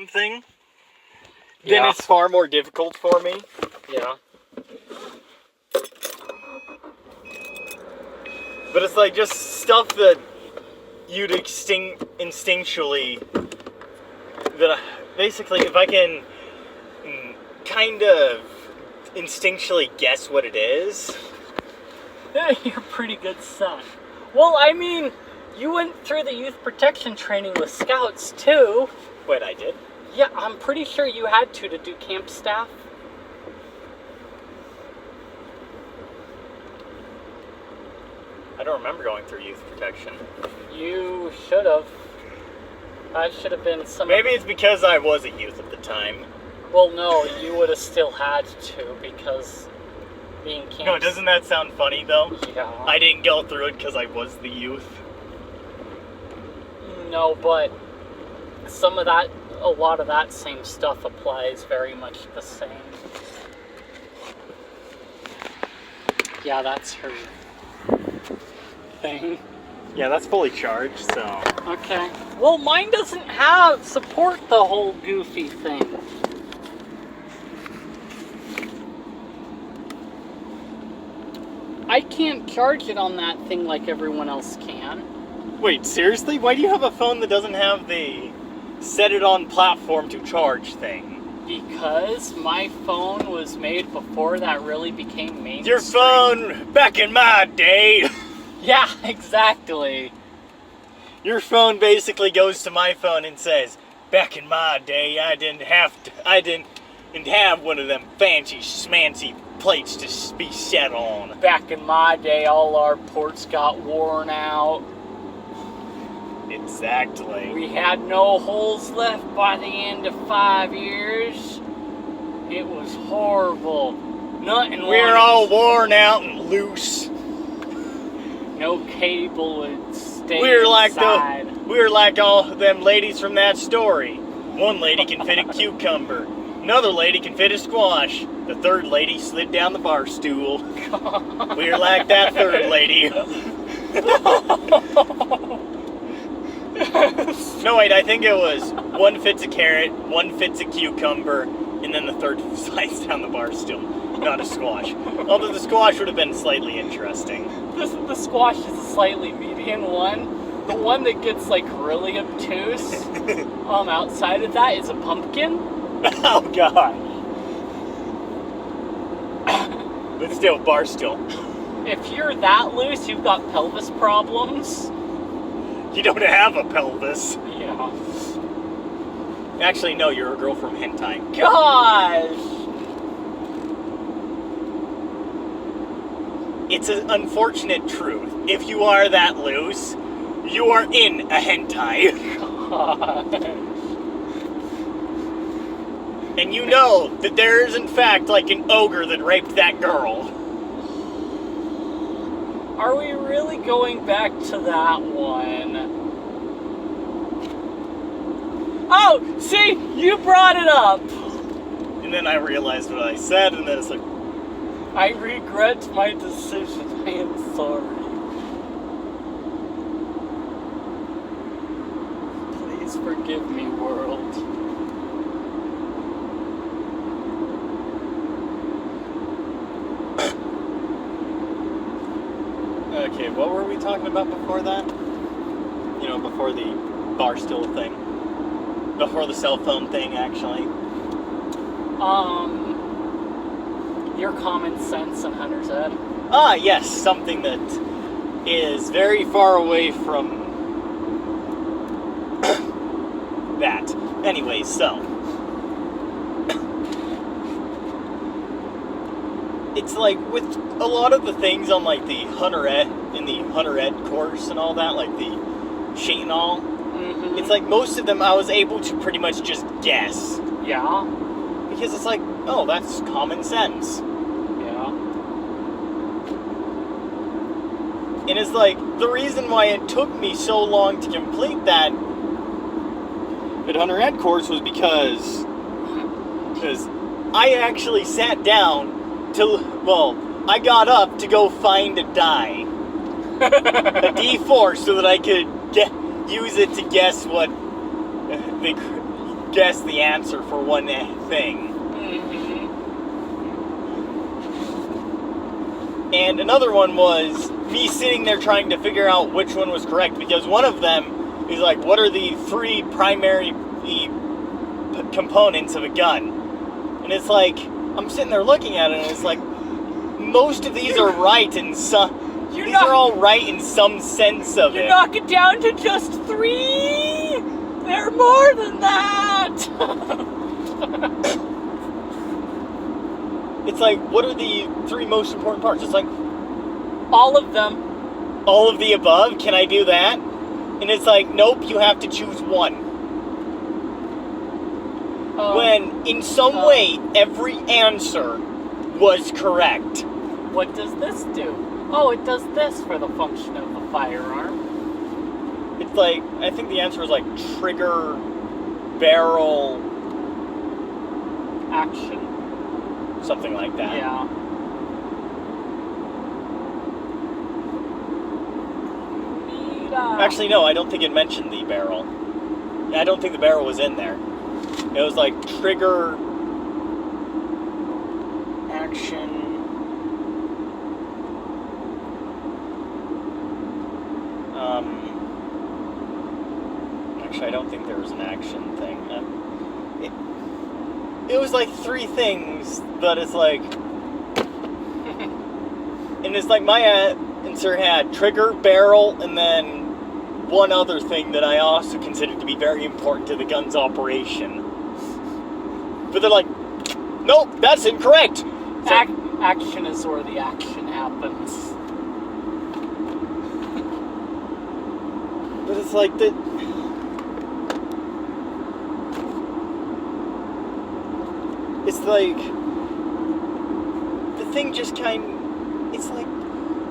something, then it's far more difficult for me. Yeah. But it's like just stuff that you'd instinctually, that basically if I can kind of instinctually guess what it is. You're a pretty good son. Well, I mean, you went through the youth protection training with scouts too. Wait, I did? Yeah, I'm pretty sure you had to do camp staff. I don't remember going through youth protection. You should have. That should have been some... Maybe it's because I was a youth at the time. Well, no, you would have still had to, because being camp... No, doesn't that sound funny, though? Yeah. I didn't go through it because I was the youth. No, but some of that, a lot of that same stuff applies very much the same. Yeah, that's her thing. Yeah, that's fully charged, so... Okay. Well, mine doesn't have support the whole goofy thing. I can't charge it on that thing like everyone else can. Wait, seriously? Why do you have a phone that doesn't have the set it on platform to charge thing? Because my phone was made before that really became mainstream. Your phone back in my day! Yeah, exactly. Your phone basically goes to my phone and says, back in my day, I didn't have one of them fancy schmancy plates to be set on. Back in my day, all our ports got worn out. Exactly. We had no holes left by the end of 5 years. It was horrible. Nothing. We're all worn out and loose. No cable would stay We're inside. like all them ladies from that story. One lady can fit a cucumber. Another lady can fit a squash. The third lady slid down the bar stool. We're like that third lady. No, wait, I think it was one fits a carrot, one fits a cucumber, and then the third slides down the bar stool. Not a squash. Although the squash would have been slightly interesting. The squash is a slightly median one. The one that gets like really obtuse outside of that is a pumpkin. Oh god. But still, bar stool. If you're that loose, you've got pelvis problems. You don't have a pelvis. Yeah. Actually, no, you're a girl from Hentai. Gosh! It's an unfortunate truth. If you are that loose, you are in a hentai. Gosh. And you know that there is in fact like an ogre that raped that girl. Are we really going back to that one? Oh, see, you brought it up. And then I realized what I said, and then it's like, I regret my decision. I am sorry. Please forgive me, world. okay, what were we talking about before that? You know, before the bar stool thing. Before the cell phone thing, actually. Your common sense and Hunter's Ed. Ah, yes, something that is very far away from that. Anyway, so it's like with a lot of the things on like the Hunter Ed in the Hunter Ed course and all that, like the sheet and all. Mm-hmm. It's like most of them I was able to pretty much just guess. Yeah. Because it's like, oh, that's common sense. Yeah. And it's like, the reason why it took me so long to complete that Hunter Ed course was because I actually sat down I got up to go find a die. A D4 so that I could use it to guess what guess the answer for one thing. And another one was me sitting there trying to figure out which one was correct, because one of them is like, what are the 3 primary components of a gun? And it's like, I'm sitting there looking at it, and it's like, most of these are right in some... These are all right in some sense of it. You knock it down to just 3! They're more than that! It's like, what are the 3 most important parts? It's like... All of them. All of the above? Can I do that? And it's like, nope, you have to choose one. When, in some way, every answer was correct. What does this do? Oh, it does this for the function of the firearm. It's like, I think the answer was like trigger, barrel... Action. Something like that. Yeah. Actually, no, I don't think it mentioned the barrel. I don't think the barrel was in there. It was like trigger, action. Actually, I don't think there was an action thing. It was like 3 things, but it's like... And it's like my answer had trigger, barrel, and then one other thing that I also considered to be very important to the gun's operation. But they're like, nope, that's incorrect. Action is where the action happens. But it's like that. It's like the thing just it's like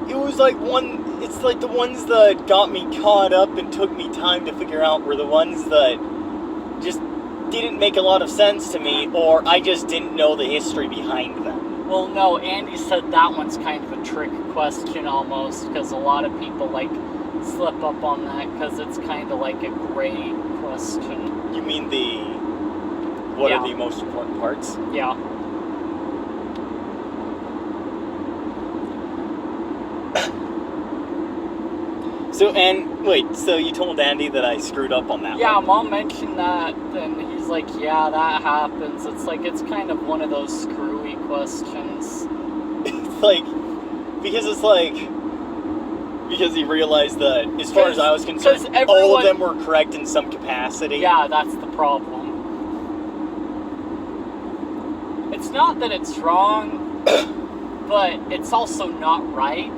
it was like one. It's like the ones that got me caught up and took me time to figure out were the ones that just didn't make a lot of sense to me, or I just didn't know the history behind them. Well, no, Andy said that one's kind of a trick question almost, because a lot of people like slip up on that because it's kind of like a gray question. You mean what are the most important parts? Yeah. So you told Andy that I screwed up on that one? Yeah, Mom mentioned that, and he's like, yeah, that happens. It's like, it's kind of one of those screwy questions. It's like, because he realized that, as far as I was concerned, all of them were correct in some capacity. Yeah, that's the problem. It's not that it's wrong, but it's also not right.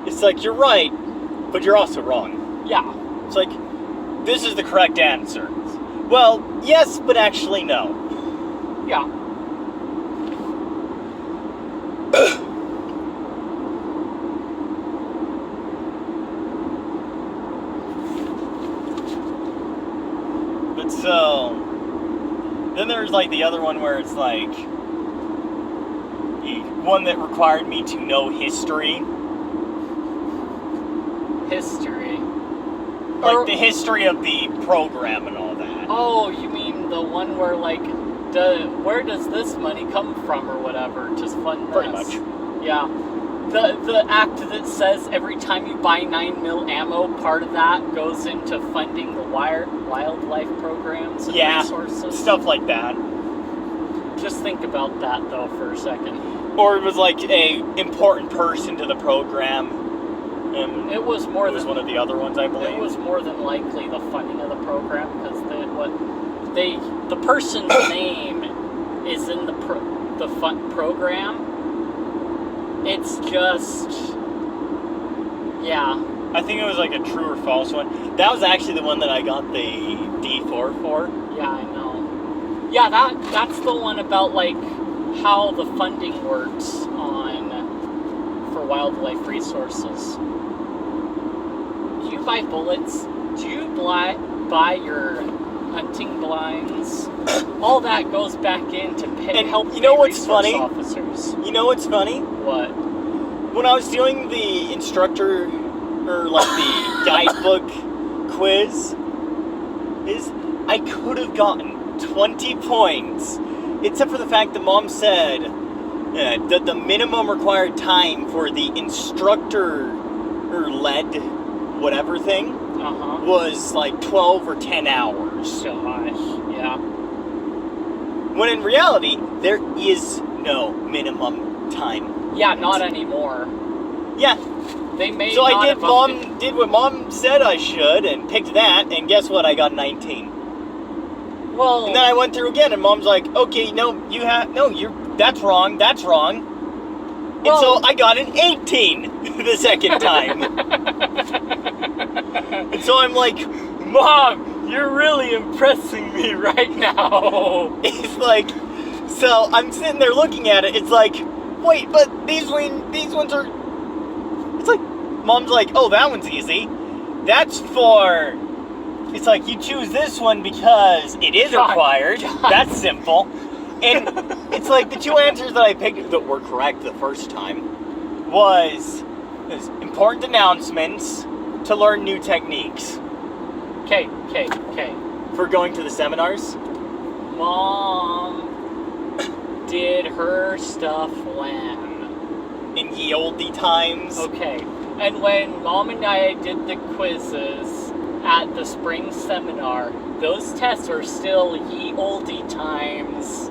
It's like, you're right, but you're also wrong. Yeah. It's like, this is the correct answer. Well, yes, but actually no. Yeah. But so, then there's like the other one where it's like, one that required me to know history. History. Like the history of the program and all that. Oh, you mean the one where like, where does this money come from or whatever? Just fund this. Pretty much. Yeah. The act that says every time you buy 9mm ammo, part of that goes into funding the wildlife programs and resources. Stuff like that. Just think about that though for a second. Or it was like a important person to the program. It was more than one of the other ones, I believe. It was more than likely the funding of the program, because the person's name is in the program. It's just, yeah. I think it was like a true or false one. That was actually the one that I got the D4 for. Yeah, I know. Yeah, that's the one about like how the funding works for wildlife resources. Do you buy bullets? Do you buy your hunting blinds? All that goes back in to help resource officers. You know what's funny? What? When I was doing the instructor, or like the guidebook quiz, is I could have gotten 20 points, except for the fact that Mom said that the minimum required time for the instructor-led whatever thing was like 12 or 10 hours. Gosh, yeah. When in reality, there is no minimum time. Yeah, not anymore. Yeah. They may so not I have did what Mom said I should and picked that, and guess what? I got 19. Well, and then I went through again, and Mom's like, "Okay, that's wrong. That's wrong." And so I got an 18 the second time. And so I'm like, Mom, you're really impressing me right now. It's like, so I'm sitting there looking at it. It's like, wait, but these ones are. It's like, Mom's like, oh, that one's easy. That's for. It's like, you choose this one because it is required. That's simple. And it's like the two answers that I picked that were correct the first time was important announcements to learn new techniques. Okay. For going to the seminars. Mom did her stuff when? In ye olde times. Okay. And when Mom and I did the quizzes at the spring seminar, those tests are still ye olde times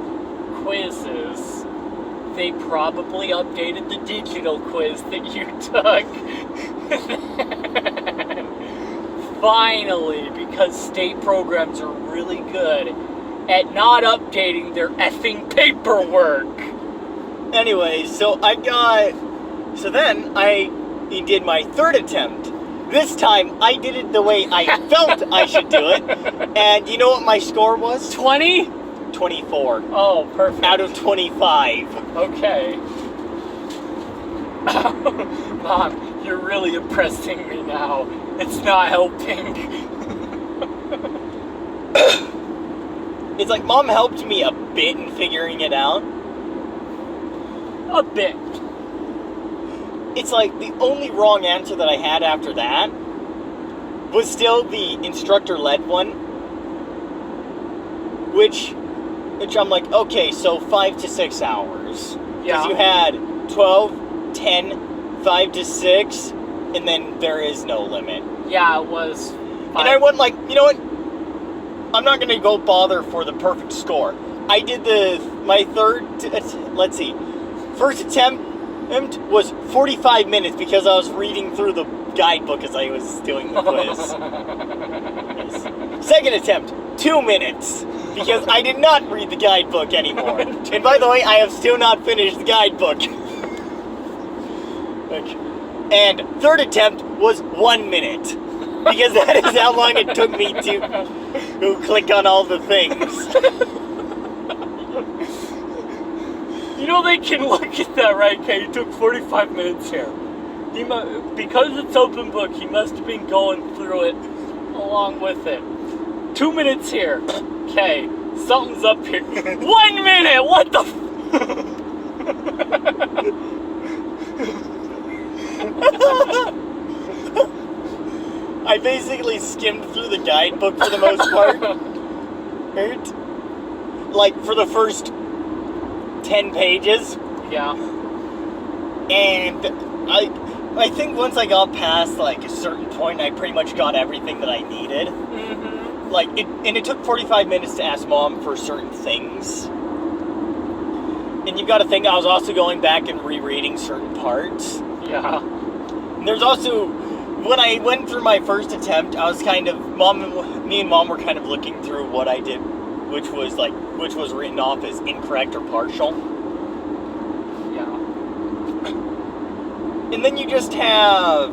quizzes. They probably updated the digital quiz that you took. Finally, because state programs are really good at not updating their effing paperwork. Anyway, so then I did my third attempt. This time, I did it the way I felt I should do it. And you know what my score was? 20? 24. Oh, perfect. Out of 25. Okay. Mom, you're really impressing me now. It's not helping. It's like Mom helped me a bit in figuring it out. A bit. It's like the only wrong answer that I had after that was still the instructor-led one. Which I'm like, okay, so 5 to 6 hours. Yeah. Because you had 12, 10, 5 to 6, and then there is no limit. Yeah, it was 5. And I went like, you know what? I'm not going to go bother for the perfect score. I did my let's see. First attempt was 45 minutes because I was reading through the guidebook as I was doing the quiz. Yes. Second attempt, 2 minutes. Because I did not read the guidebook anymore. And by the way, I have still not finished the guidebook. And third attempt was 1 minute. Because that is how long it took me to click on all the things. You know they can look at that, right? Okay, he took 45 minutes here. Because it's open book, he must have been going through it along with it. 2 minutes here. Okay, something's up here. 1 minute! What the I basically skimmed through the guidebook for the most part. Like, for the first 10 pages. Yeah. And I think once I got past, like, a certain point, I pretty much got everything that I needed. Mm-hmm. Like, it took 45 minutes to ask Mom for certain things. And you've got to think I was also going back and rereading certain parts. Yeah. And there's also, when I went through my first attempt, I was kind of, me and Mom were kind of looking through what I did, which was written off as incorrect or partial. Yeah. And then you just have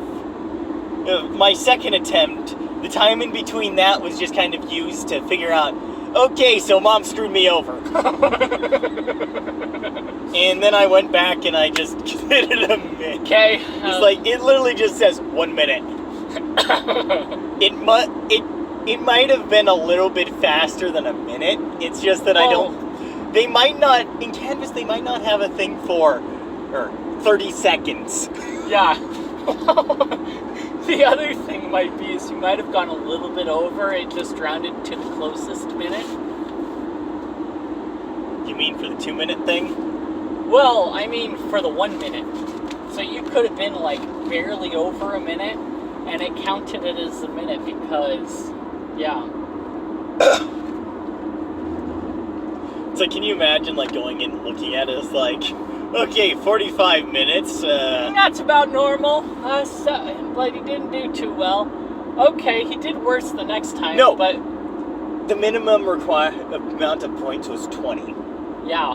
my second attempt. The time in between that was just kind of used to figure out, okay, so Mom screwed me over. And then I went back and I just did it a minute. Okay. It's like, it literally just says 1 minute. It might have been a little bit faster than a minute. It's just that they might not, in Canvas, they might not have a thing for 30 seconds. Yeah. The other thing might be is you might have gone a little bit over. It just rounded to the closest minute. You mean for the 2-minute thing? Well, I mean for the 1 minute. So you could have been like barely over a minute, and it counted it as a minute because, yeah. It's like, can you imagine like going in and looking at it as like, okay, 45 minutes. That's about normal. But he didn't do too well. Okay, he did worse the next time. No, but the minimum amount of points was 20. yeah.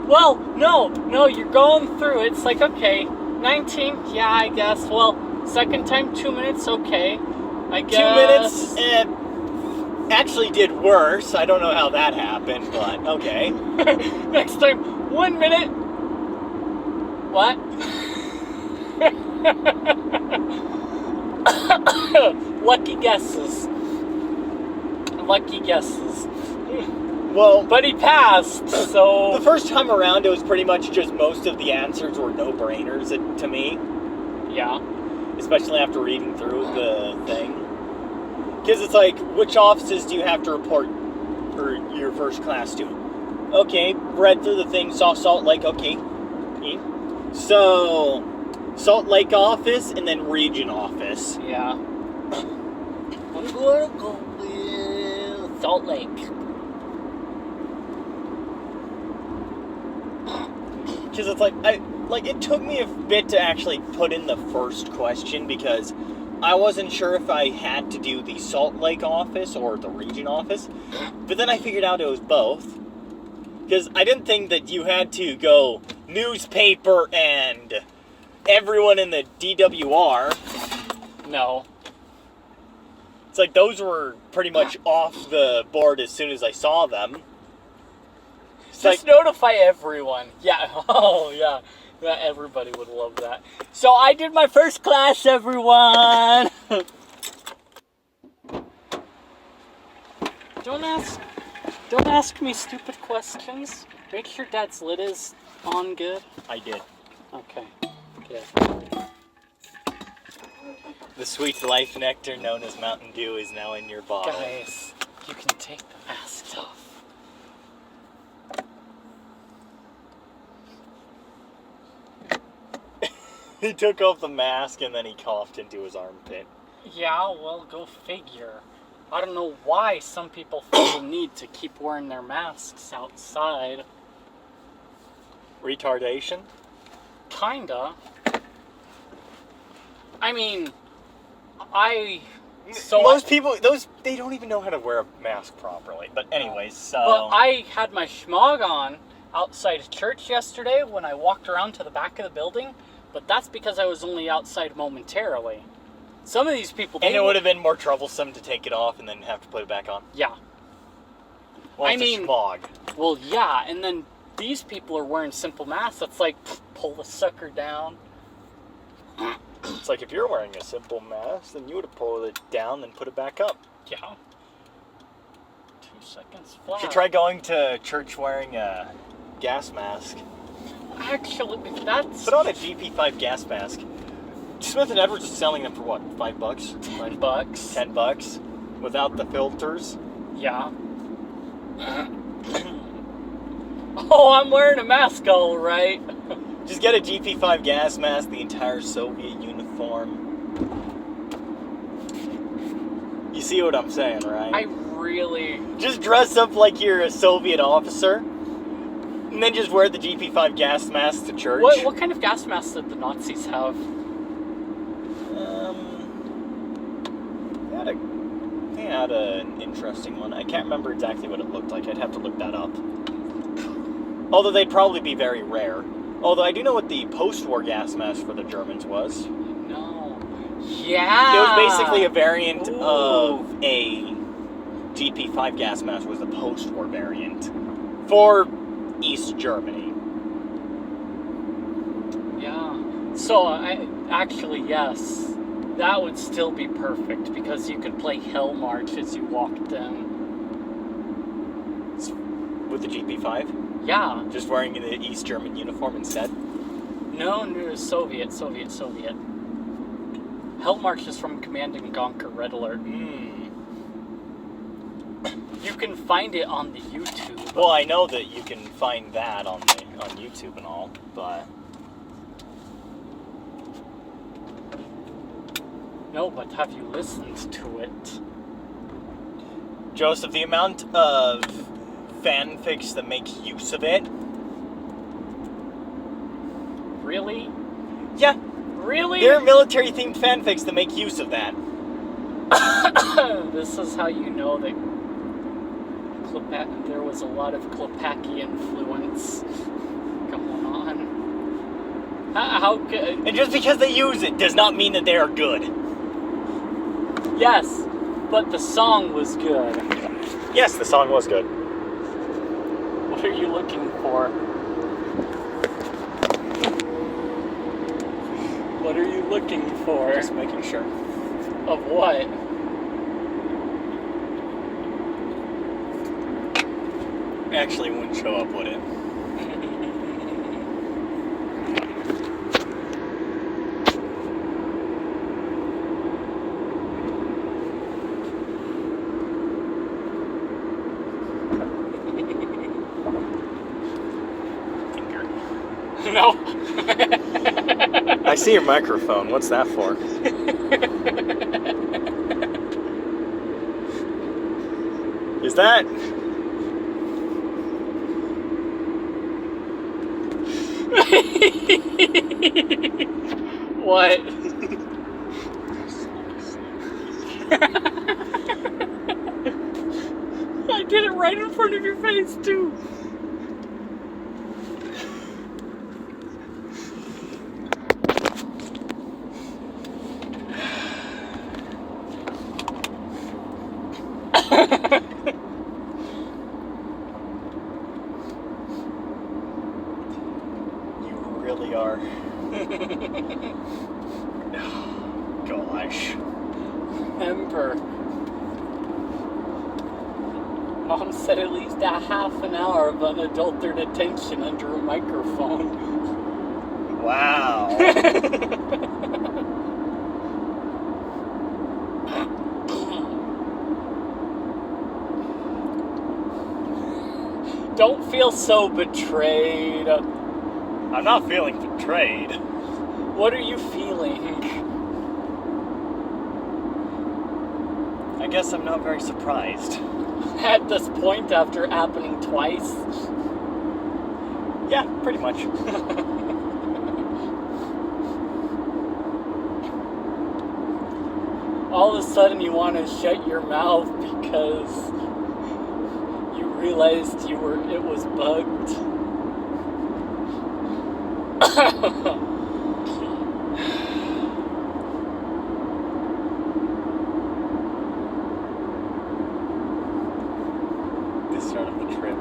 Well, no, you're going through it. It's like, okay, 19, yeah, I guess. Well, second time, 2 minutes, okay. I guess. 2 minutes, actually did worse. I don't know how that happened, but okay. Next time, 1 minute. What? Lucky guesses. Lucky guesses. Well, But he passed, so... the first time around, it was pretty much just most of the answers were no-brainers to me. Yeah. Especially after reading through the thing. Because it's like, which offices do you have to report for your first class to? Okay, read through the thing, saw Salt Lake, okay. So, Salt Lake office, and then region office. Yeah. I'm gonna go with Salt Lake. Because it's like, it took me a bit to actually put in the first question, because I wasn't sure if I had to do the Salt Lake office or the region office. But then I figured out it was both. Because I didn't think that you had to go newspaper and everyone in the DWR. No. It's like those were pretty much off the board as soon as I saw them. It's Just notify everyone. Yeah. Oh, yeah. Yeah. Everybody would love that. So I did my first class, everyone. Don't ask me stupid questions. Make sure Dad's lid is on good. I did. Okay. Good. The sweet life nectar known as Mountain Dew is now in your bottle. Guys, you can take the mask off. He took off the mask and then he coughed into his armpit. Yeah, well, go figure. I don't know why some people feel the need to keep wearing their masks outside. Retardation? Kinda. I mean, most people, they don't even know how to wear a mask properly. But anyways, so... Well, I had my schmog on outside of church yesterday when I walked around to the back of the building, but that's because I was only outside momentarily. Some of these people... And it would have been more troublesome to take it off and then have to put it back on. Yeah. Well, it's a schmog. Well, yeah, and then these people are wearing simple masks. That's like, pull the sucker down. It's like, if you're wearing a simple mask, then you would have pulled it down and put it back up. Yeah. 2 seconds flat. You should try going to church wearing a gas mask. Actually, that's... Put on a GP5 gas mask. Smith & Edwards is selling them for what, $5? $10. $10 without the filters. Yeah. Oh, I'm wearing a mask, all right. Just get a GP5 gas mask, the entire Soviet uniform. You see what I'm saying, right? I really... Just dress up like you're a Soviet officer, and then just wear the GP5 gas mask to church. What kind of gas masks did the Nazis have? They had an interesting one. I can't remember exactly what it looked like. I'd have to look that up. Although they'd probably be very rare. Although I do know what the post-war gas mask for the Germans was. No. Yeah! It was basically a variant of a GP5 gas mask, was the post-war variant for East Germany. Yeah. So, actually, yes. That would still be perfect, because you could play Hell March as you walked in. With the GP5? Yeah. Just wearing the East German uniform instead? No, Soviet. Hell March is from Command and Conquer Red Alert. You can find it on the YouTube. Well, I know that you can find that on YouTube and all, but... No, but have you listened to it? Joseph, the amount of fanfics that make use of it... Really? Yeah. Really? There are military-themed fanfics that make use of that. This is how you know that there was a lot of Klepaki influence going on. How good? And just because they use it does not mean that they are good. Yes, but the song was good. Yes, the song was good. What are you looking for? What are you looking for? Just making sure. Of what? Actually, it wouldn't show up, would it? No. I see your microphone. What's that for? Is that... What? I did it right in front of your face, too. You really are. Gosh. Remember, Mom said at least a half an hour of unadulterated attention under a microphone. Wow. Don't feel so betrayed. I'm not feeling betrayed. What are you feeling? I guess I'm not very surprised. At this point, after happening twice? Yeah, pretty much. All of a sudden you want to shut your mouth because you realized it was bugged. The start of the trip.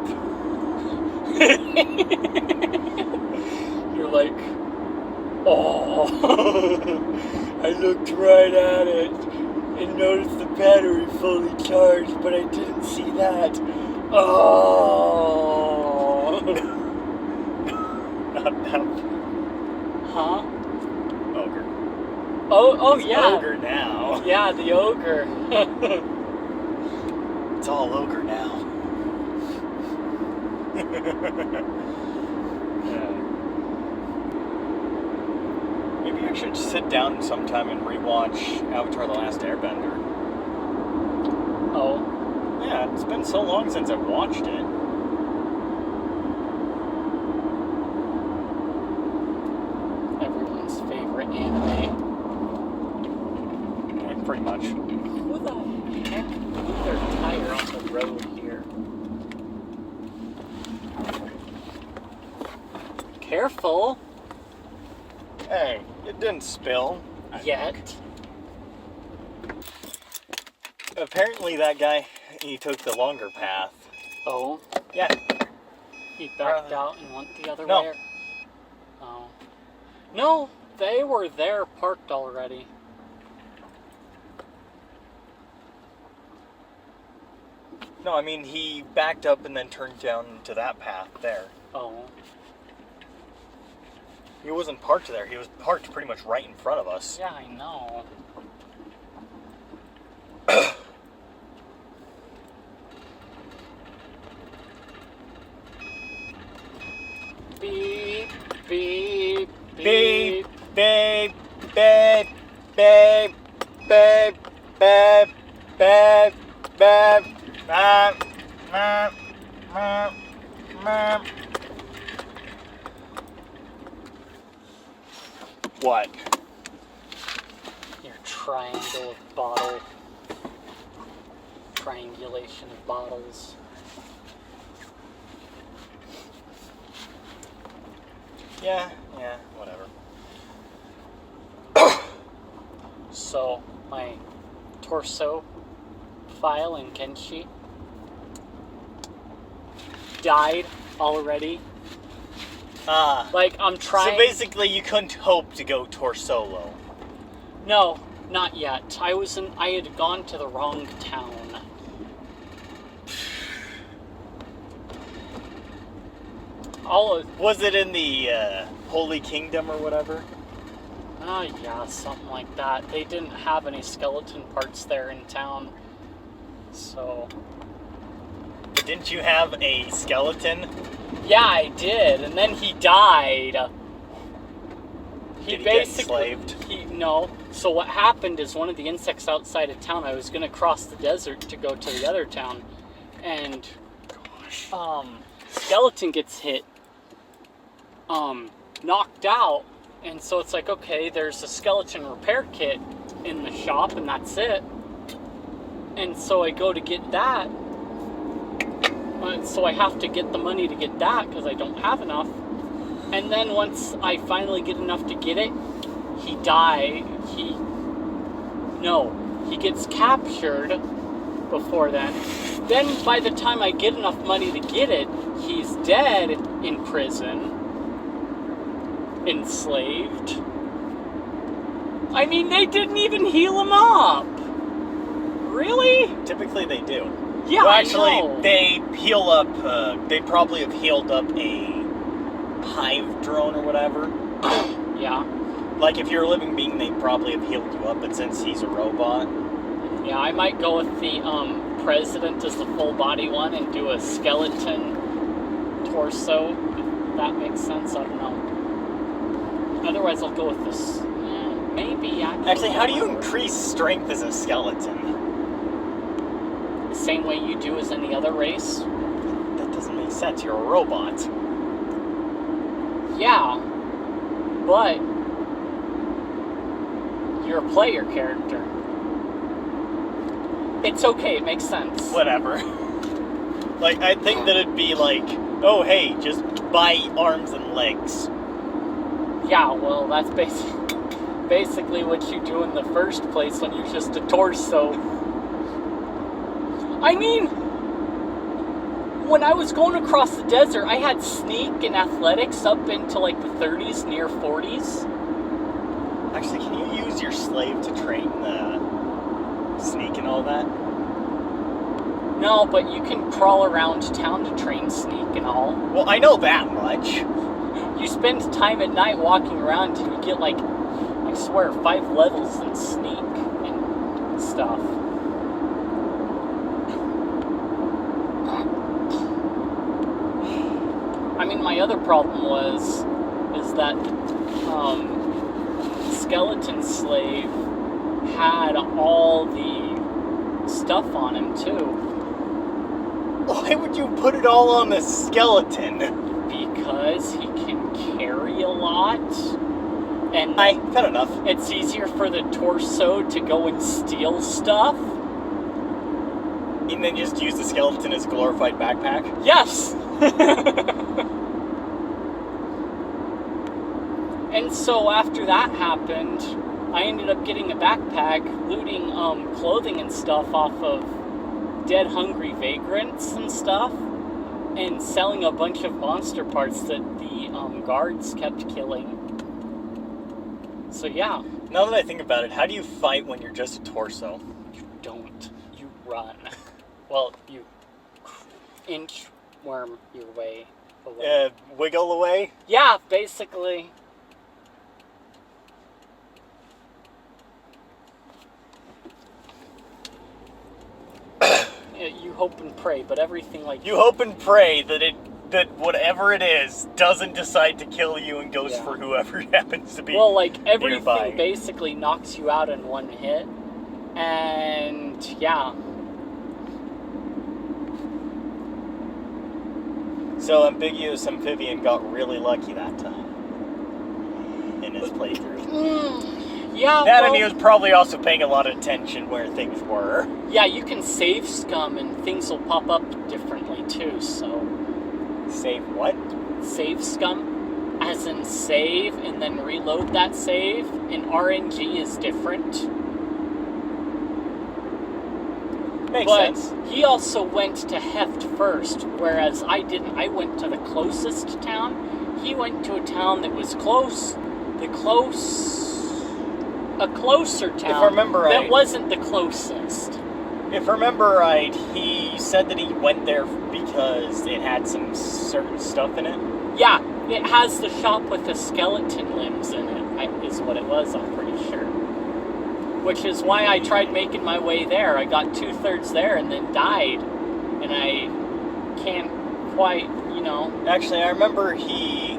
You're like, oh. I looked right at it and noticed the battery fully charged, but I didn't see that. Oh. Not that. Huh? Ogre. Oh It's yeah. ogre now. Yeah, the ogre. It's all ogre now. Yeah. Maybe I should sit down sometime and rewatch Avatar: The Last Airbender. Oh. Yeah, it's been so long since I've watched it. Everyone's favorite anime. Yeah, pretty much. Who the heck moved their tire on the road here? Careful. Hey, it didn't spill. Yet. Apparently that guy, he took the longer path. Oh. Yeah. He backed out and went the other No. way. Oh. No, they were there parked already. No, I mean, he backed up and then turned down to that path there. Oh. He wasn't parked there. He was parked pretty much right in front of us. Yeah, I know. Beep, beep, Beep, beep. babe, babe, babe, babe, babe, babe, babe, babe, babe, babe, babe. What? Your triangulation of bottles. Yeah, whatever. So, my torso file in Kenshi died already. Like, I'm trying... So basically you couldn't hope to go Torsolo. No, not yet. I had gone to the wrong town. Was it in the Holy Kingdom or whatever? Yeah, something like that. They didn't have any skeleton parts there in town. So... But didn't you have a skeleton? Yeah, I did, and then he died. Did he get enslaved? No. So what happened is one of the insects outside of town, I was going to cross the desert to go to the other town, and skeleton gets hit, knocked out, and so it's like, okay, there's a skeleton repair kit in the shop, and that's it. And so I go to get that. So I have to get the money to get that because I don't have enough. And then once I finally get enough to get it, he died. He gets captured before then. Then by the time I get enough money to get it, he's dead in prison. Enslaved. I mean, they didn't even heal him up. Really? Typically they do. Yeah, well, actually, I know. they heal up, they probably have healed up a hive drone or whatever. Yeah. Like, if you're a living being, they probably have healed you up, but since he's a robot... Yeah, I might go with the president as the full body one and do a skeleton torso. If that makes sense, I don't know. Otherwise, I'll go with this. Maybe. Actually, how do you increase strength as a skeleton? Same way you do as any other race. That doesn't make sense. You're a robot. Yeah, but you're a player character. It's okay, it makes sense. Whatever. Like, I think that it'd be like, oh, hey, just buy arms and legs. Yeah, well, that's basically what you do in the first place when you're just a torso. I mean, when I was going across the desert, I had sneak and athletics up into like the 30s, near 40s. Actually, can you use your slave to train the sneak and all that? No, but you can crawl around town to train sneak and all. Well, I know that much. You spend time at night walking around and you get like, I swear, 5 levels in sneak and stuff. I mean, my other problem is that skeleton slave had all the stuff on him too. Why would you put it all on the skeleton? Because he can carry a lot, and fair enough. It's easier for the torso to go and steal stuff. And then just use the skeleton as a glorified backpack? Yes! And so after that happened, I ended up getting a backpack, looting clothing and stuff off of dead hungry vagrants and stuff, and selling a bunch of monster parts that the guards kept killing. So yeah. Now that I think about it, how do you fight when you're just a torso? You don't. You run. Well, you inchworm your way away. Wiggle away? Yeah, basically. hope and pray, but everything like You hope and pray that whatever it is doesn't decide to kill you and goes for whoever happens to be. Well, like everything nearby. basically knocks you out in one hit, and yeah. So Ambiguous Amphibian got really lucky that time in his playthrough. Yeah, That well, and he was probably also paying a lot of attention where things were. yeah, you can save scum and things will pop up differently too, so... Save what? Save scum, as in save and then reload that save, in RNG is different. Makes But sense. he also went to Heft first, whereas I didn't. I went to the closest town. He went to a town that was close. A closer town If I remember that right. wasn't the closest. If I remember right, he said that he went there because it had some certain stuff in it. Yeah, it has the shop with the skeleton limbs in it, is what it was, I'm pretty sure. Which is why I tried making my way there. I got 2/3 there and then died. And I can't quite, Actually, I remember he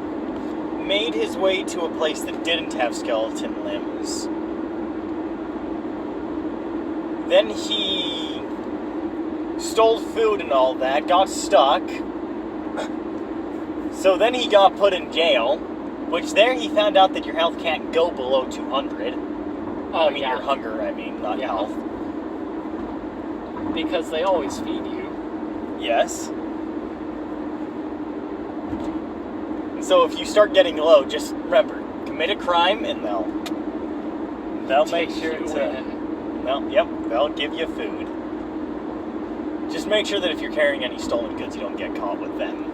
made his way to a place that didn't have skeleton limbs. Then he stole food and all that, got stuck. So then he got put in jail, which there he found out that your health can't go below 200. Oh, I mean, your hunger, not health. Because they always feed you. Yes. And so if you start getting low, just remember, commit a crime and they'll make Take sure you to... in. They'll give you food. Just make sure that if you're carrying any stolen goods, you don't get caught with them.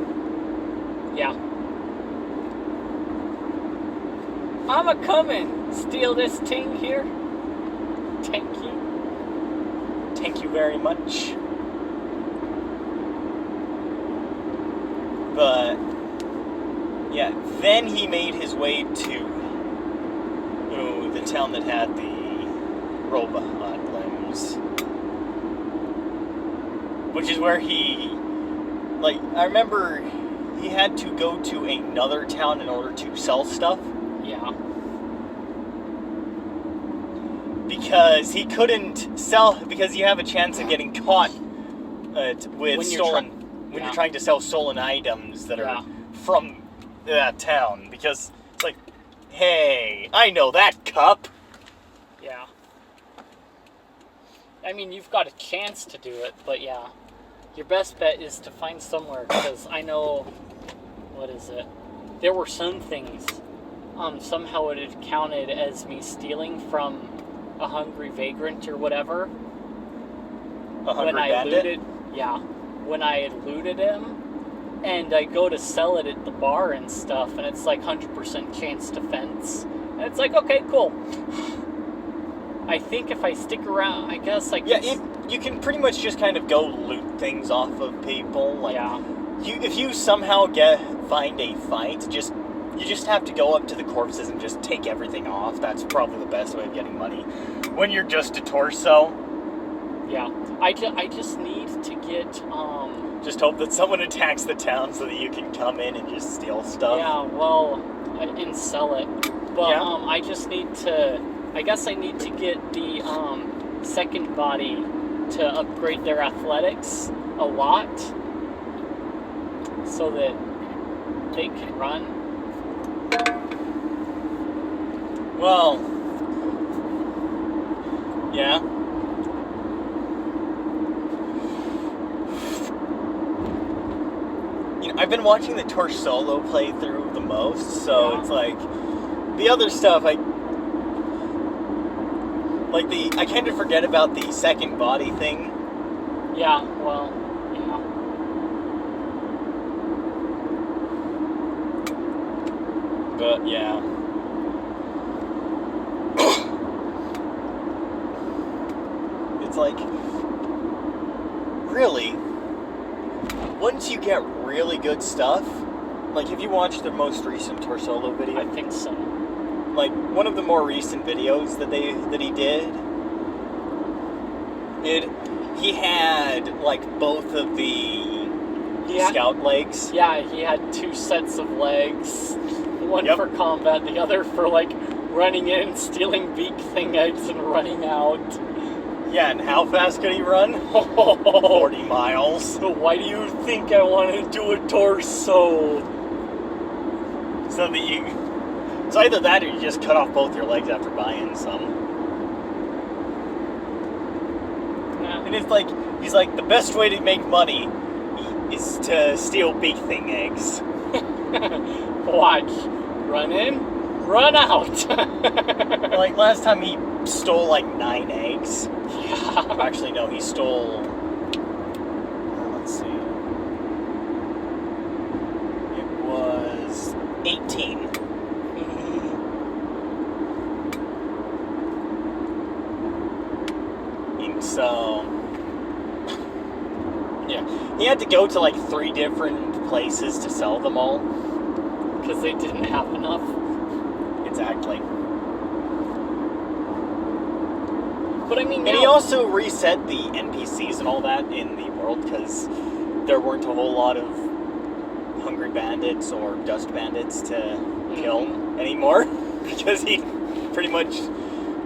Yeah. I'm a-comin'. Steal this ting here. Thank you. Thank you very much. But, yeah, then he made his way to the town that had the robot limbs. Which is where he, I remember he had to go to another town in order to sell stuff. Yeah. Because he couldn't sell, because you have a chance of getting caught with stolen, when you're trying to sell stolen items that are from that town. Because it's like, hey, I know that cup. Yeah. I mean, you've got a chance to do it, but yeah. Your best bet is to find somewhere, because I know, what is it? There were some things, somehow it had counted as me stealing from a hungry vagrant or whatever. A hungry when I bandit? when I had looted him, and I go to sell it at the bar and stuff, and it's like 100% chance defense. And it's like, okay, cool. I think if I stick around, I guess I can... Yeah, you can pretty much just kind of go loot things off of people. If you somehow find a fight, you just have to go up to the corpses and just take everything off. That's probably the best way of getting money. When you're just a torso. Yeah, I just need to get, Just hope that someone attacks the town so that you can come in and just steal stuff. Yeah, well, and sell it. But, I just need to... I guess I need to get the, second body to upgrade their athletics a lot. So that they can run. Well... Yeah. I've been watching the Torch Solo playthrough the most, so it's like... The other stuff, I kind of forget about the second body thing. Yeah, well, yeah. But, yeah. It's like... Really? Once you get really good stuff... have you watched the most recent Torsolo video? I think so. One of the more recent videos that he did, He had, like, both of the scout legs. Yeah, he had 2 sets of legs. One Yep. for combat, the other for, like, running in, stealing beak thing eggs, and running out. Yeah, and how fast could he run? 40 miles. So why do you think I want to do a torso? So that you... It's either that or you just cut off both your legs after buying some. Yeah. And it's like, he's like, the best way to make money is to steal beak thing eggs. Watch. Run in, run out. Like, last time he stole, like, 9 eggs. Yeah. Actually, no, he stole... let's see. It was 18. So... yeah. He had to go to, like, 3 different places to sell them all. Because they didn't have enough. Exactly. But I mean, And he also reset the NPCs and all that in the world because there weren't a whole lot of hungry bandits or dust bandits to kill anymore. Because he pretty much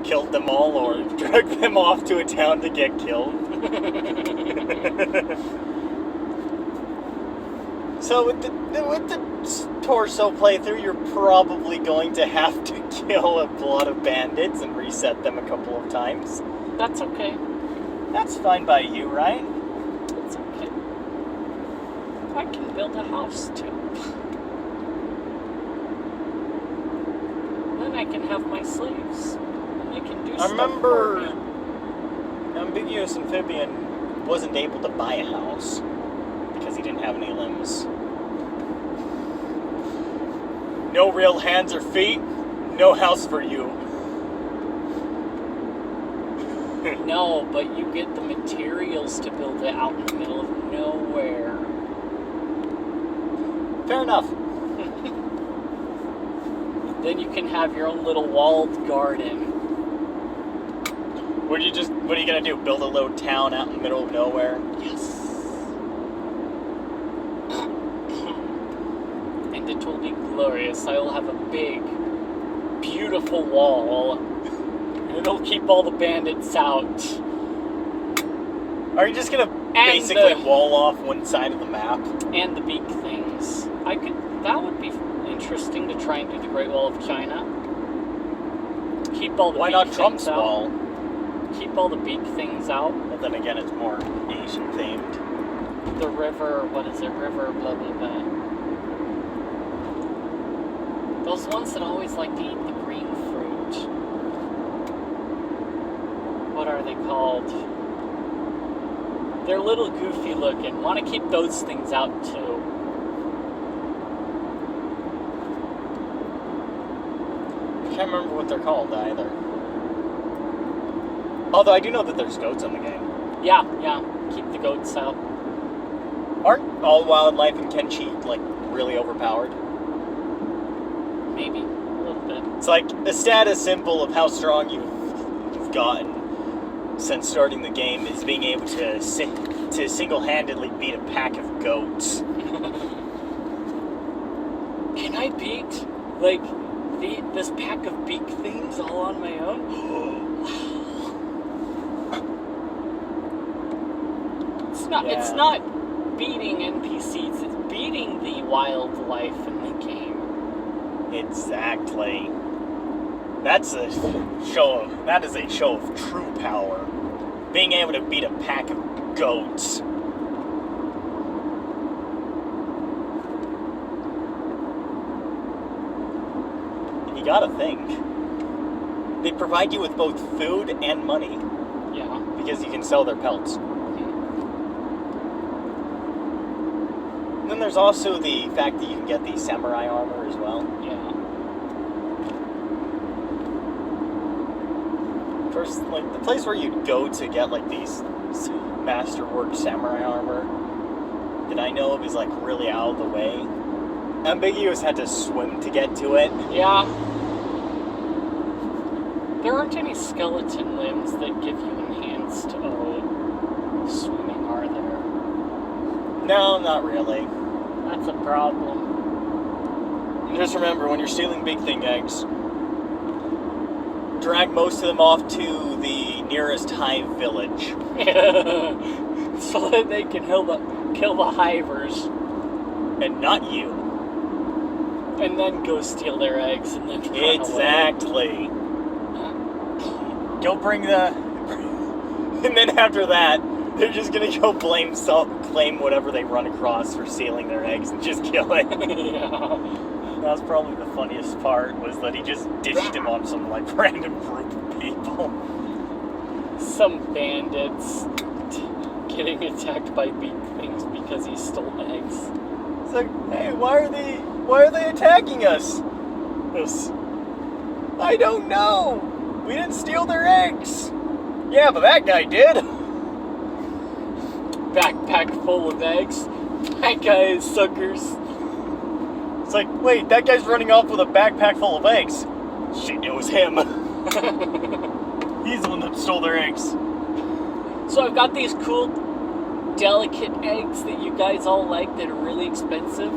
killed them all or dragged them off to a town to get killed. So with the torso playthrough, you're probably going to have to kill a lot of bandits and reset them a couple of times. That's okay. That's fine by you, right? It's okay. I can build a house too. Then I can have my slaves. And they can do I stuff remember for me. Ambiguous Amphibian wasn't able to buy a house because he didn't have any limbs. No real hands or feet, no house for you. No, but you get the materials to build it out in the middle of nowhere. Fair enough. Then you can have your own little walled garden. What are you gonna do? Build a little town out in the middle of nowhere? Yes. And it will be glorious. I will have a big, beautiful wall. And it'll keep all the bandits out. Are you just gonna basically wall off one side of the map? And the beak things. That would be interesting to try and do the Great Wall of China. Keep all the Why beak not things Trump's out. wall? Keep all the beak things out. Well, then again, it's more Asian themed. The river, what is it? River, blah, blah, blah. Those ones that always like to eat the green fruit. What are they called? They're a little goofy looking. Want to keep those things out too. I can't remember what they're called either. Although I do know that there's goats in the game. Yeah. Keep the goats out. Aren't all wildlife in Kenshi, like, really overpowered? Maybe. A little bit. It's like a status symbol of how strong you've gotten since starting the game is being able to single-handedly beat a pack of goats. Can I beat, like, this pack of beak things all on my own? It's not beating NPCs, it's beating the wildlife in the game. Exactly. That is a show of true power. Being able to beat a pack of goats. And you gotta think. They provide you with both food and money. Yeah. Because you can sell their pelts. And then there's also the fact that you can get the samurai armor as well. Yeah. First, like, the place where you'd go to get, like, these masterwork samurai armor that I know of is, like, really out of the way. Ambiguous had to swim to get to it. Yeah. There aren't any skeleton limbs that give you enhanced swimming, are there? No, not really. That's a problem. Just remember, when you're stealing big thing eggs, drag most of them off to the nearest hive village. So that they can kill the hivers. And not you. And then go steal their eggs and then run Exactly. away. Go bring the... And then after that, they're just gonna go claim whatever they run across for stealing their eggs and just kill it. Yeah. That was probably the funniest part, was that he just ditched him on some, like, random group of people. Some bandits getting attacked by big things because he stole eggs. It's like, hey, why are they attacking us? I don't know. We didn't steal their eggs. Yeah, but that guy did. Backpack full of eggs. That guy is suckers. It's like, wait, that guy's running off with a backpack full of eggs. Shit, it was him. He's the one that stole their eggs. So I've got these cool, delicate eggs that you guys all like that are really expensive.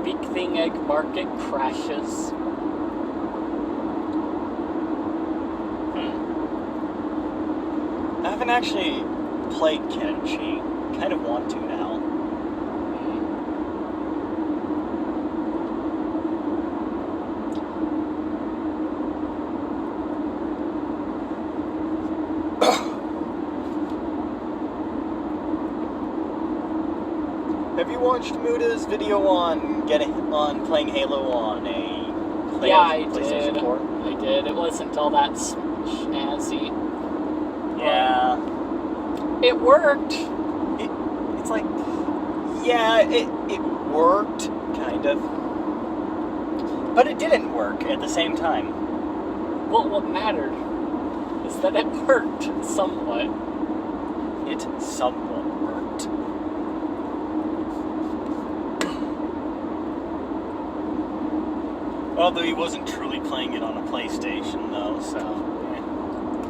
Big thing egg market crashes. I haven't actually played Kenshi. Kind of want to now. Have you watched Muda's video on playing Halo on a PlayStation 4? I did. It wasn't all that snazzy. Yeah. It worked. It's like, yeah, it worked, kind of. But it didn't work at the same time. Well, what mattered is that it worked somewhat. It somewhat worked. Although he wasn't truly playing it on a PlayStation, though, so...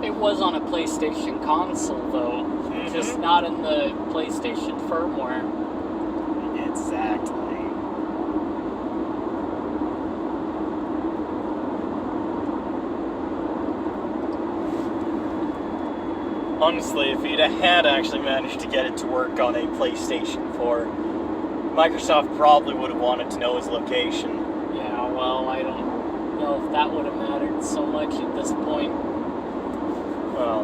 It was on a PlayStation console, though. Just not in the PlayStation firmware. Exactly. Honestly, if he'd had actually managed to get it to work on a PlayStation 4, Microsoft probably would have wanted to know his location. Yeah, well, I don't know if that would have mattered so much at this point. Well,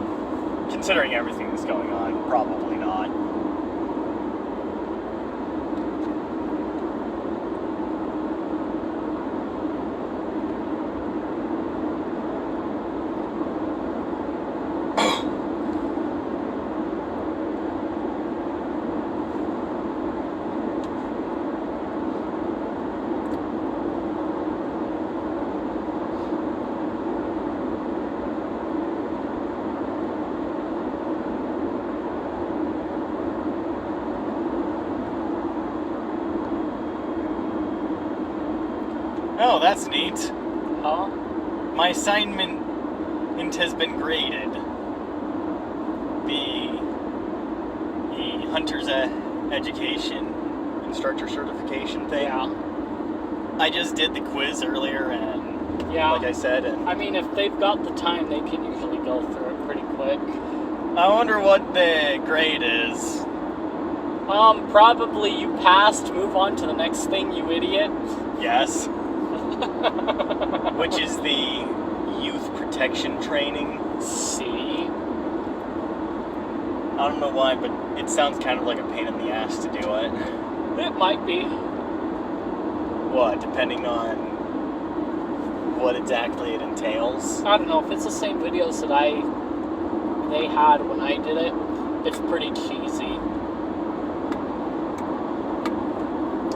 considering everything that's going on, probably not. Oh, that's neat. Huh? My assignment has been graded. The Hunter's Education Instructor Certification thing. Yeah. I just did the quiz earlier, and Yeah. like I said, and I mean, if they've got the time, they can usually go through it pretty quick. I wonder what the grade is. Probably you passed. Move on to the next thing, you idiot. Yes. Which is the youth protection training. See? I don't know why, but it sounds kind of like a pain in the ass to do it. It might be. What, depending on what exactly it entails? I don't know if it's the same videos that they had when I did it. It's pretty cheesy.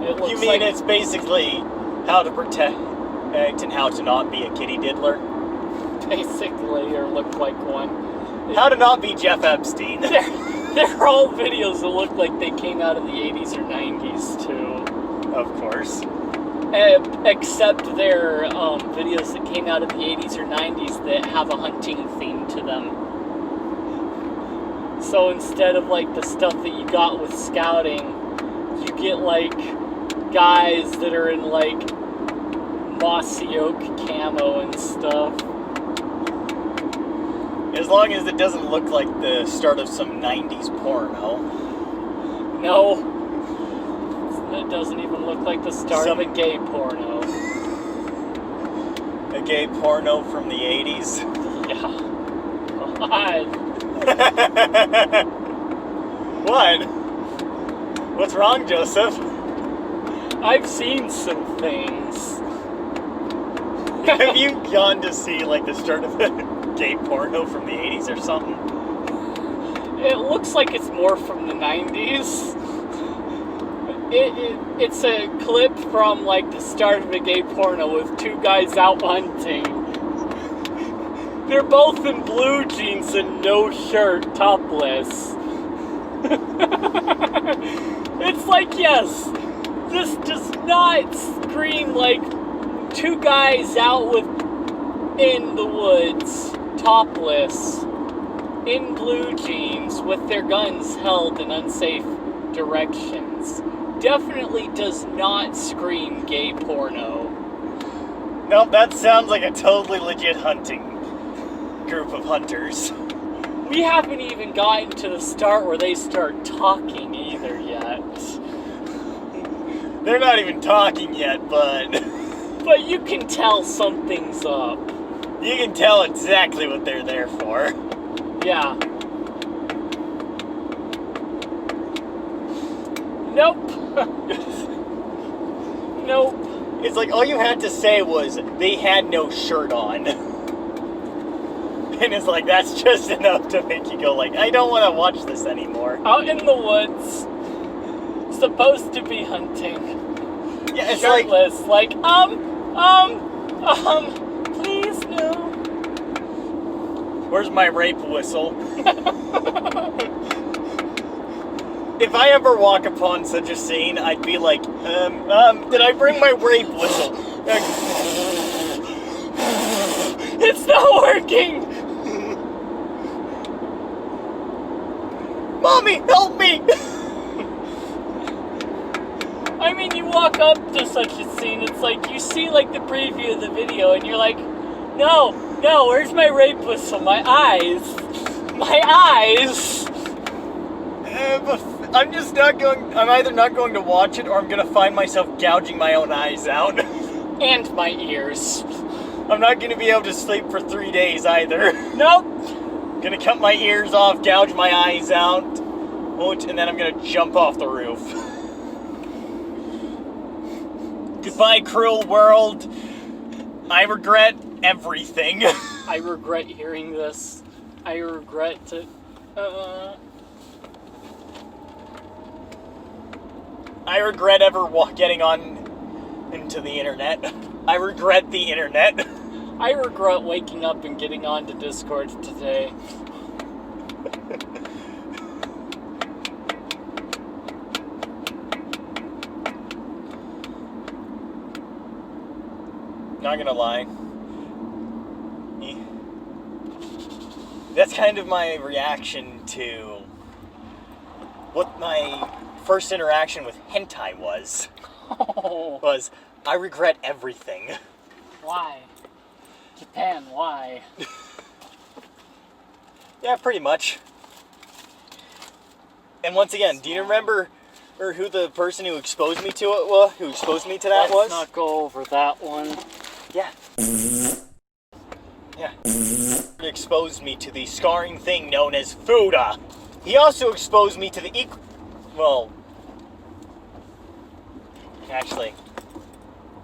It looks You mean like it's basically how to protect and how to not be a kitty diddler? basically or look like one. How to not be Jeff Epstein. They're all videos that look like they came out of the 80s or 90s too. Of course. Except they're videos that came out of the 80s or 90s that have a hunting theme to them. So instead of like the stuff that you got with scouting, you get like guys that are in like mossy oak camo and stuff. As long as it doesn't look like the start of some 90s porno. No. It doesn't even look like the start of a gay porno. A gay porno from the 80s? Yeah. God. What? What's wrong, Joseph? I've seen some things. Have you gone to see like the start of a gay porno from the 80s or something? It looks like it's more from the 90s. It's a clip from like the start of a gay porno with two guys out hunting. They're both in blue jeans and no shirt, topless. It's like, yes, this does not scream like two guys out in the woods, topless, in blue jeans with their guns held in unsafe directions. Definitely does not scream gay porno. Nope, that sounds like a totally legit hunting group of hunters. We haven't even gotten to the start where they start talking either yet. They're not even talking yet, but... But you can tell something's up. You can tell exactly what they're there for. Yeah. Nope. Nope. It's like all you had to say was they had no shirt on. And it's like, that's just enough to make you go like, I don't want to watch this anymore. Out in the woods. Supposed to be hunting. Yeah, it's shirtless, like, please no. Where's my rape whistle? If I ever walk upon such a scene, I'd be like, did I bring my rape whistle? It's not working! Mommy, help me! I mean, you walk up to such a scene, it's like, you see, like, the preview of the video, and you're like, no, where's my rape whistle? My eyes! My eyes! I'm just not going, I'm either not going to watch it, or I'm going to find myself gouging my own eyes out. And my ears. I'm not going to be able to sleep for 3 days either. Nope. Gonna cut my ears off, gouge my eyes out, and then I'm gonna jump off the roof. Goodbye, cruel world. I regret everything. I regret hearing this. I regret to... I regret ever getting on into the internet. I regret the internet. I regret waking up and getting onto Discord today. Not gonna lie. That's kind of my reaction to what my first interaction with hentai was. Oh. Was, I regret everything. Why? Japan, why? Yeah, pretty much. And once again, do you remember who the person who exposed me to it was? Who exposed me to that was? Let's not go over that one. Yeah. Yeah. He exposed me to the scarring thing known as Fuda. He also exposed me to the well, actually,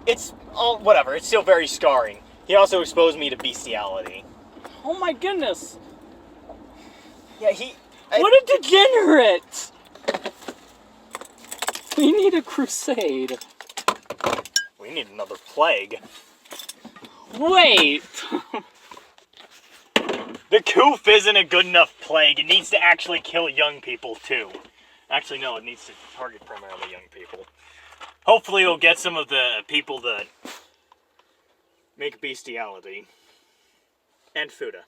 it's whatever. It's still very scarring. He also exposed me to bestiality. Oh my goodness! Yeah, what a degenerate! We need a crusade. We need another plague. Wait! The coof isn't a good enough plague. It needs to actually kill young people, too. Actually, no, it needs to target primarily young people. Hopefully it'll get some of the people that make bestiality. And Fuda.